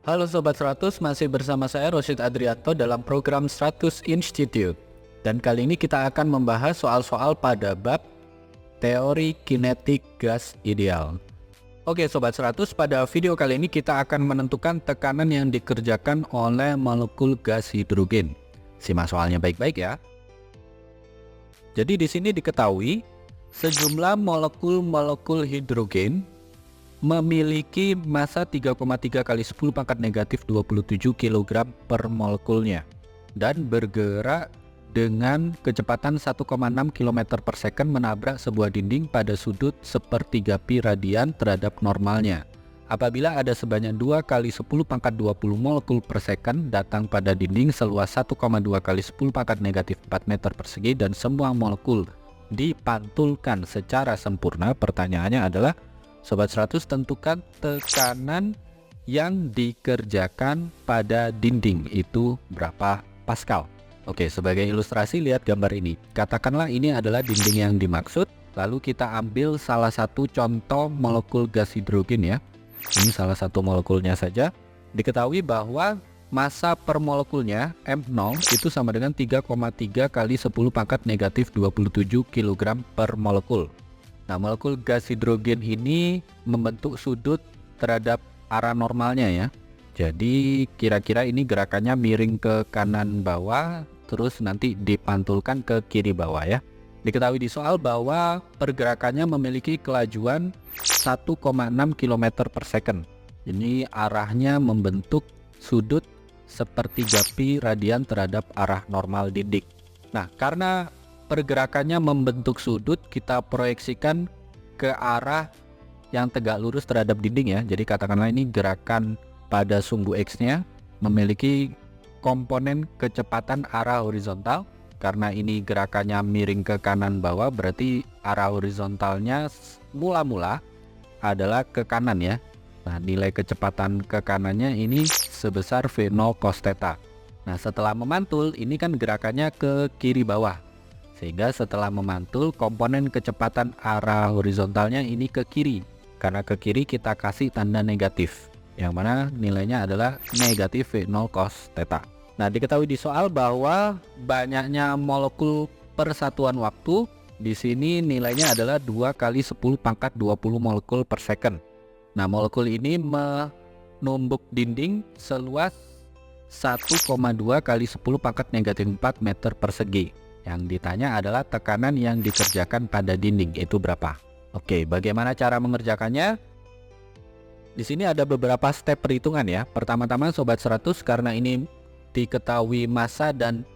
Halo Sobat 100, masih bersama saya Rosyid Adrianto dalam program 100 Institute. Dan kali ini kita akan membahas soal-soal pada bab teori kinetik gas ideal. Oke Sobat 100, pada video kali ini kita akan menentukan tekanan yang dikerjakan oleh molekul gas hidrogen. Simak soalnya baik-baik ya. Jadi di sini diketahui sejumlah molekul-molekul hidrogen memiliki massa 3,3 kali 10 pangkat negatif 27 kg per molekulnya dan bergerak dengan kecepatan 1,6 km per second menabrak sebuah dinding pada sudut sepertiga pi radian terhadap normalnya. Apabila ada sebanyak 2 kali 10 pangkat 20 molekul per second datang pada dinding seluas 1,2 kali 10 pangkat negatif 4 meter persegi dan semua molekul dipantulkan secara sempurna, pertanyaannya adalah Sobat 100, tentukan tekanan yang dikerjakan pada dinding itu berapa Pascal. Oke, sebagai ilustrasi lihat gambar ini. Katakanlah ini adalah dinding yang dimaksud. Lalu kita ambil salah satu contoh molekul gas hidrogen ya. Ini salah satu molekulnya saja. Diketahui bahwa massa per molekulnya M0 itu sama dengan 3,3 kali 10 pangkat negatif 27 kg per molekul. Nah, molekul gas hidrogen ini membentuk sudut terhadap arah normalnya ya. Jadi kira-kira ini gerakannya miring ke kanan bawah, terus nanti dipantulkan ke kiri bawah ya. Diketahui di soal bahwa pergerakannya memiliki kelajuan 1,6 km per second. Ini arahnya membentuk sudut sepertiga pi radian terhadap arah normal dinding. Nah, karena pergerakannya membentuk sudut, kita proyeksikan ke arah yang tegak lurus terhadap dinding ya. Jadi katakanlah ini gerakan pada sumbu X-nya memiliki komponen kecepatan arah horizontal. Karena ini gerakannya miring ke kanan bawah, berarti arah horizontalnya mula-mula adalah ke kanan ya. Nah, nilai kecepatan ke kanannya ini sebesar V0 cos theta. Nah, setelah memantul ini kan gerakannya ke kiri bawah. Sehingga setelah memantul, komponen kecepatan arah horizontalnya ini ke kiri. Karena ke kiri kita kasih tanda negatif, yang mana nilainya adalah negatif V0 cos theta. Nah, diketahui di soal bahwa banyaknya molekul per satuan waktu. Di sini nilainya adalah 2 kali 10 pangkat 20 molekul per second. Nah, molekul ini menumbuk dinding seluas 1,2 kali 10 pangkat negatif 4 meter persegi. Yang ditanya adalah tekanan yang dikerjakan pada dinding itu berapa. Oke, bagaimana cara mengerjakannya? Di sini ada beberapa step perhitungan ya. Pertama-tama Sobat 100, karena ini diketahui massa dan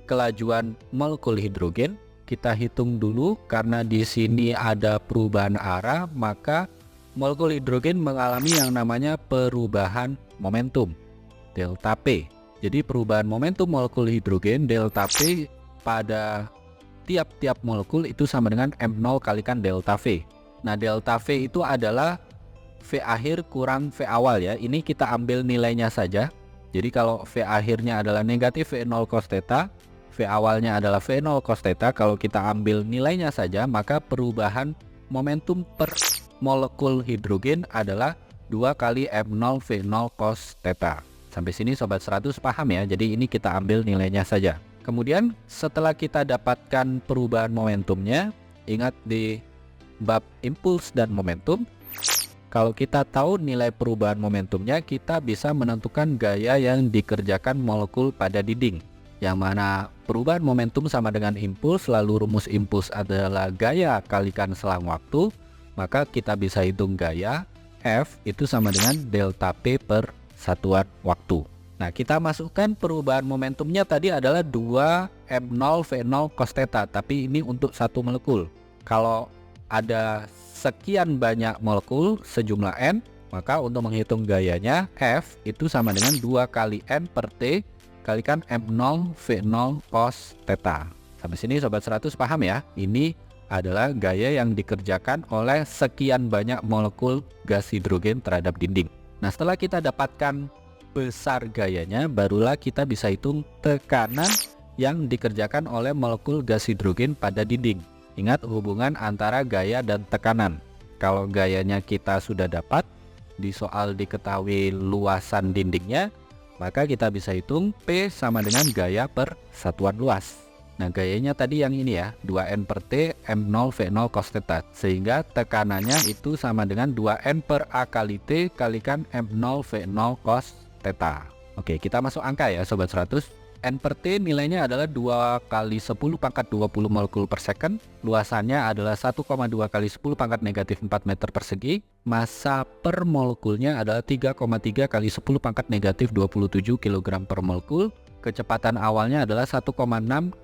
kelajuan molekul hidrogen, kita hitung dulu. Karena di sini ada perubahan arah, maka molekul hidrogen mengalami yang namanya perubahan momentum, delta P. Jadi perubahan momentum molekul hidrogen delta P pada tiap-tiap molekul itu sama dengan M0 kalikan delta V. Nah, delta V itu adalah V akhir kurang V awal ya. Ini kita ambil nilainya saja. Jadi kalau V akhirnya adalah negatif V0 cos theta, V awalnya adalah V0 cos theta. Kalau kita ambil nilainya saja, maka perubahan momentum per molekul hidrogen adalah 2 kali M0 V0 cos theta. Sampai sini Sobat 100 paham ya. Jadi ini kita ambil nilainya saja. Kemudian setelah kita dapatkan perubahan momentumnya, ingat di bab impuls dan momentum, kalau kita tahu nilai perubahan momentumnya, kita bisa menentukan gaya yang dikerjakan molekul pada dinding. Yang mana perubahan momentum sama dengan impuls, lalu rumus impuls adalah gaya kalikan selang waktu, maka kita bisa hitung gaya F itu sama dengan delta P per satuan waktu. Nah, kita masukkan perubahan momentumnya tadi adalah 2 M0 V0 cos theta, tapi ini untuk satu molekul. Kalau ada sekian banyak molekul sejumlah N, maka untuk menghitung gayanya F itu sama dengan 2 kali N per T kalikan M0 V0 cos theta. Sampai sini Sobat 100 paham ya? Ini adalah gaya yang dikerjakan oleh sekian banyak molekul gas hidrogen terhadap dinding. Nah, setelah kita dapatkan besar gayanya, barulah kita bisa hitung tekanan yang dikerjakan oleh molekul gas hidrogen pada dinding. Ingat hubungan antara gaya dan tekanan. Kalau gayanya kita sudah dapat, di soal diketahui luasan dindingnya, maka kita bisa hitung P sama dengan gaya per satuan luas. Nah, gayanya tadi yang ini ya, 2N per T M0 V0 cos theta. Sehingga tekanannya itu sama dengan 2N per A kali T kalikan M0 V0 cos theta. Oke, kita masuk angka ya Sobat 100. N per T nilainya adalah 2 kali 10 pangkat 20 molekul per second. Luasannya adalah 1,2 kali 10 pangkat negatif 4 meter persegi. Massa per molekulnya adalah 3,3 kali 10 pangkat negatif 27 kg per molekul. Kecepatan awalnya adalah 1,6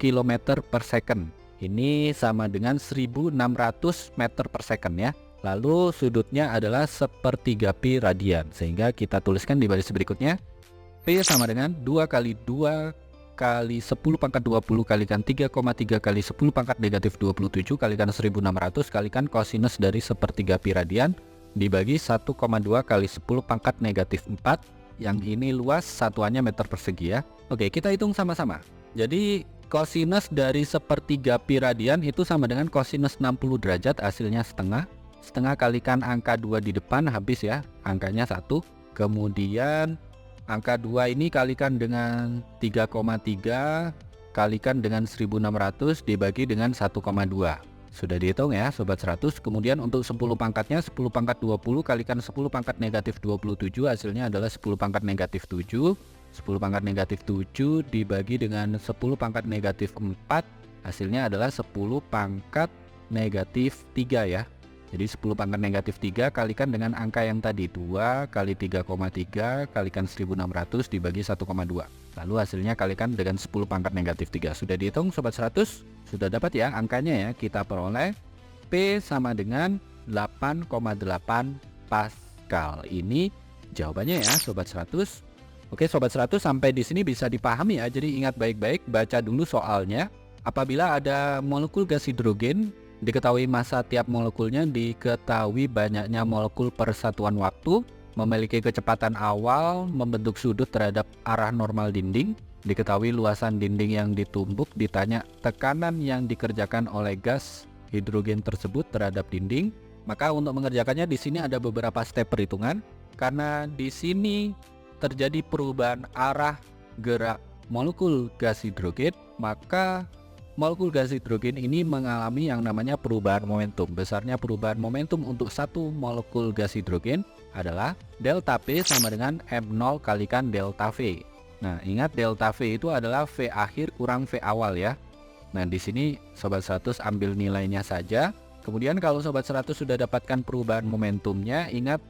km per second. Ini sama dengan 1600 meter per second ya. Lalu sudutnya adalah sepertiga pi radian. Sehingga kita tuliskan di baris berikutnya. P sama dengan 2 kali 2 kali 10 pangkat 20 kalikan 3,3 kali 10 pangkat negatif 27 kalikan 1600 kalikan kosinus dari sepertiga pi radian dibagi 1,2 kali 10 pangkat negatif 4. Yang ini luas satuannya meter persegi ya. Oke, kita hitung sama-sama. Jadi kosinus dari sepertiga pi radian itu sama dengan kosinus 60 derajat, hasilnya setengah. Setengah kalikan angka 2 di depan habis ya, angkanya 1. Kemudian angka 2 ini kalikan dengan 3,3 kalikan dengan 1600 dibagi dengan 1,2. Sudah dihitung ya Sobat 100. Kemudian untuk 10 pangkatnya 10 pangkat 20 kalikan 10 pangkat negatif 27, hasilnya adalah 10 pangkat negatif 7. 10 pangkat negatif 7 dibagi dengan 10 pangkat negatif 4, hasilnya adalah 10 pangkat negatif 3 ya. Jadi 10 pangkat negatif 3 kalikan dengan angka yang tadi, 2 kali 3,3 kalikan 1600 dibagi 1,2. Lalu hasilnya kalikan dengan 10 pangkat negatif 3. Sudah dihitung Sobat 100? Sudah dapat ya angkanya ya. Kita peroleh P sama dengan 8,8 Pascal. Ini jawabannya ya Sobat 100. Oke Sobat 100, sampai di sini bisa dipahami ya. Jadi ingat baik-baik, baca dulu soalnya. Apabila ada molekul gas hidrogen, diketahui massa tiap molekulnya, diketahui banyaknya molekul per satuan waktu, memiliki kecepatan awal, membentuk sudut terhadap arah normal dinding, diketahui luasan dinding yang ditumbuk, ditanya tekanan yang dikerjakan oleh gas hidrogen tersebut terhadap dinding. Maka untuk mengerjakannya di sini ada beberapa step perhitungan. Karena di sini terjadi perubahan arah gerak molekul gas hidrogen, maka molekul gas hidrogen ini mengalami yang namanya perubahan momentum. Besarnya perubahan momentum untuk satu molekul gas hidrogen adalah delta P sama dengan M0 kalikan delta V. Nah, ingat delta V itu adalah V akhir kurang V awal ya. Nah, di sini Sobat 100 ambil nilainya saja. Kemudian kalau Sobat 100 sudah dapatkan perubahan momentumnya, ingat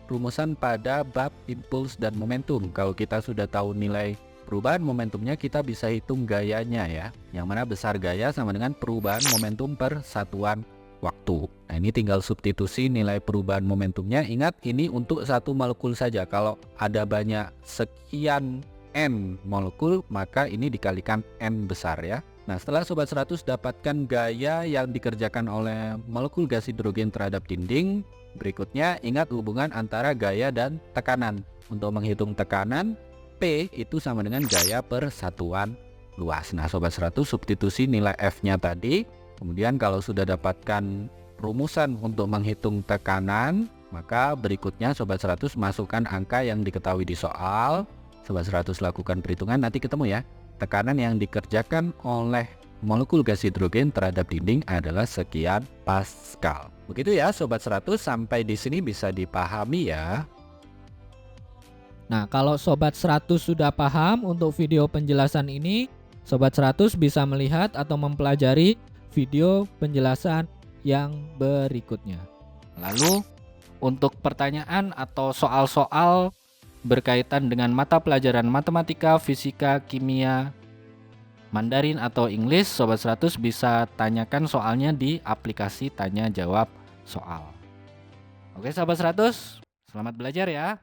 rumusan pada bab impuls dan momentum. Kalau kita sudah tahu nilai perubahan momentumnya, kita bisa hitung gayanya ya, yang mana besar gaya sama dengan perubahan momentum per satuan waktu. Nah, ini tinggal substitusi nilai perubahan momentumnya. Ingat, ini untuk satu molekul saja. Kalau ada banyak sekian N molekul, maka ini dikalikan N besar ya. Nah, setelah Sobat 100 dapatkan gaya yang dikerjakan oleh molekul gas hidrogen terhadap dinding, berikutnya ingat hubungan antara gaya dan tekanan. Untuk menghitung tekanan, P itu sama dengan gaya per satuan luas. Nah Sobat 100, substitusi nilai F nya tadi. Kemudian kalau sudah dapatkan rumusan untuk menghitung tekanan, maka berikutnya Sobat 100 masukkan angka yang diketahui di soal. Sobat 100 lakukan perhitungan, nanti ketemu ya. Tekanan yang dikerjakan oleh molekul gas hidrogen terhadap dinding adalah sekian Pascal. Begitu ya Sobat 100, sampai di sini bisa dipahami ya. Nah, kalau Sobat 100 sudah paham untuk video penjelasan ini, Sobat 100 bisa melihat atau mempelajari video penjelasan yang berikutnya. Lalu, untuk pertanyaan atau soal-soal berkaitan dengan mata pelajaran matematika, fisika, kimia, Mandarin atau English, Sobat 100 bisa tanyakan soalnya di aplikasi tanya jawab soal. Oke Sobat 100, selamat belajar ya.